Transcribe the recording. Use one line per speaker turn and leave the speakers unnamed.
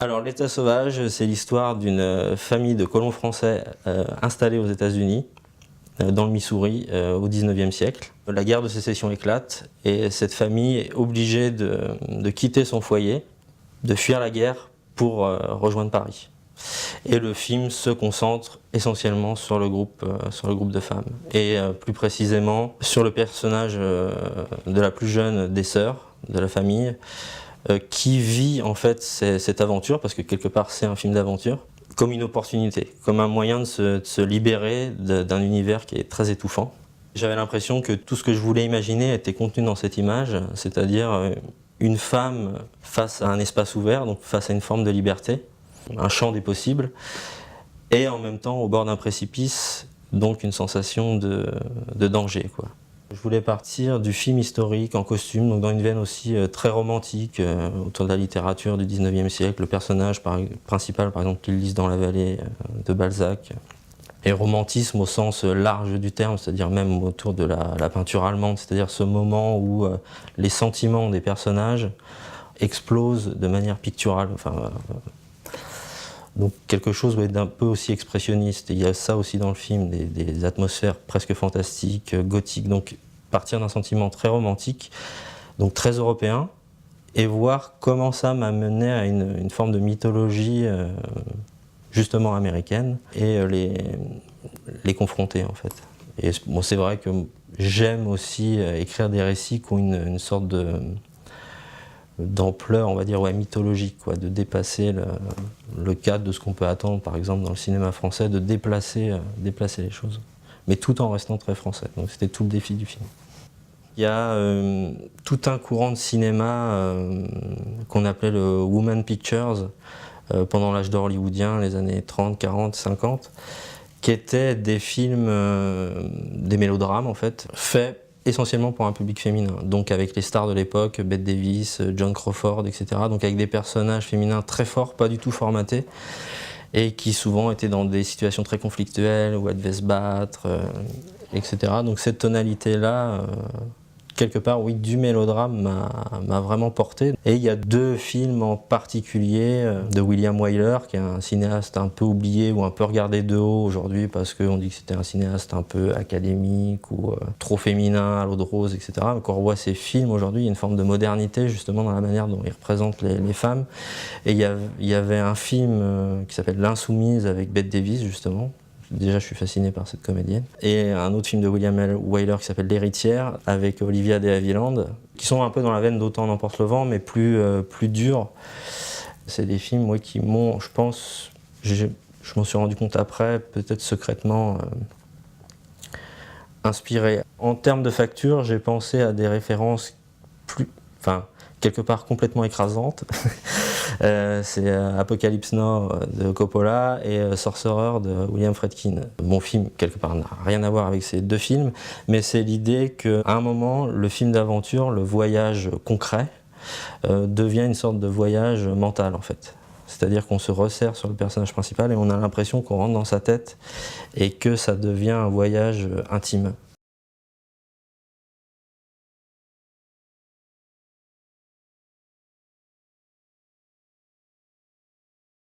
Alors, L'État sauvage, c'est l'histoire d'une famille de colons français installés aux États-Unis, dans le Missouri, au XIXe siècle. La guerre de sécession éclate et cette famille est obligée de quitter son foyer, de fuir la guerre pour rejoindre Paris. Et le film se concentre essentiellement sur le groupe de femmes. Et plus précisément sur le personnage de la plus jeune des sœurs de la famille, qui vit en fait cette aventure, parce que quelque part c'est un film d'aventure, comme une opportunité, comme un moyen de se libérer d'un univers qui est très étouffant. J'avais l'impression que tout ce que je voulais imaginer était contenu dans cette image, c'est-à-dire une femme face à un espace ouvert, donc face à une forme de liberté, un champ des possibles, et en même temps au bord d'un précipice, donc une sensation de danger, quoi. Je voulais partir du film historique en costume, donc dans une veine aussi très romantique autour de la littérature du 19e siècle. Le personnage principal, par exemple, qu'il lise dans la vallée de Balzac, et romantisme au sens large du terme, c'est-à-dire même autour de la peinture allemande, c'est-à-dire ce moment où les sentiments des personnages explosent de manière picturale. Donc quelque chose d'un peu aussi expressionniste. Et il y a ça aussi dans le film, des atmosphères presque fantastiques, gothiques. Donc partir d'un sentiment très romantique, donc très européen, et voir comment ça m'a mené à une forme de mythologie justement américaine, et les confronter en fait. Et bon, c'est vrai que j'aime aussi écrire des récits qui ont une sorte d'ampleur, on va dire, ouais, mythologique, quoi, de dépasser le cadre de ce qu'on peut attendre, par exemple, dans le cinéma français, de déplacer les choses, mais tout en restant très français. Donc c'était tout le défi du film. Il y a tout un courant de cinéma qu'on appelait le Woman Pictures pendant l'âge d'or hollywoodien, les années 30, 40, 50, qui étaient des films, des mélodrames en fait, faits essentiellement pour un public féminin, donc avec les stars de l'époque, Bette Davis, Joan Crawford, etc. Donc avec des personnages féminins très forts, pas du tout formatés, et qui souvent étaient dans des situations très conflictuelles, où elles devaient se battre, etc. Donc cette tonalité-là, quelque part, oui, du mélodrame m'a vraiment porté. Et il y a deux films en particulier de William Wyler, qui est un cinéaste un peu oublié ou un peu regardé de haut aujourd'hui parce qu'on dit que c'était un cinéaste un peu académique ou trop féminin, à l'eau de rose, etc. Mais quand on voit ses films aujourd'hui, il y a une forme de modernité justement dans la manière dont il représente les femmes. Et il y avait un film qui s'appelle L'Insoumise avec Bette Davis, justement. Déjà, je suis fasciné par cette comédienne. Et un autre film de William Wyler qui s'appelle L'Héritière, avec Olivia de Havilland, qui sont un peu dans la veine d'Autant n'emporte le vent, mais plus durs. C'est des films, moi, qui m'ont, je pense, je m'en suis rendu compte après, peut-être secrètement, inspiré. En termes de facture, j'ai pensé à des références quelque part complètement écrasantes. C'est Apocalypse Now de Coppola et Sorcerer de William Friedkin. Mon film, quelque part, n'a rien à voir avec ces deux films, mais c'est l'idée qu'à un moment, le film d'aventure, le voyage concret, devient une sorte de voyage mental, en fait. C'est-à-dire qu'on se resserre sur le personnage principal et on a l'impression qu'on rentre dans sa tête et que ça devient un voyage intime.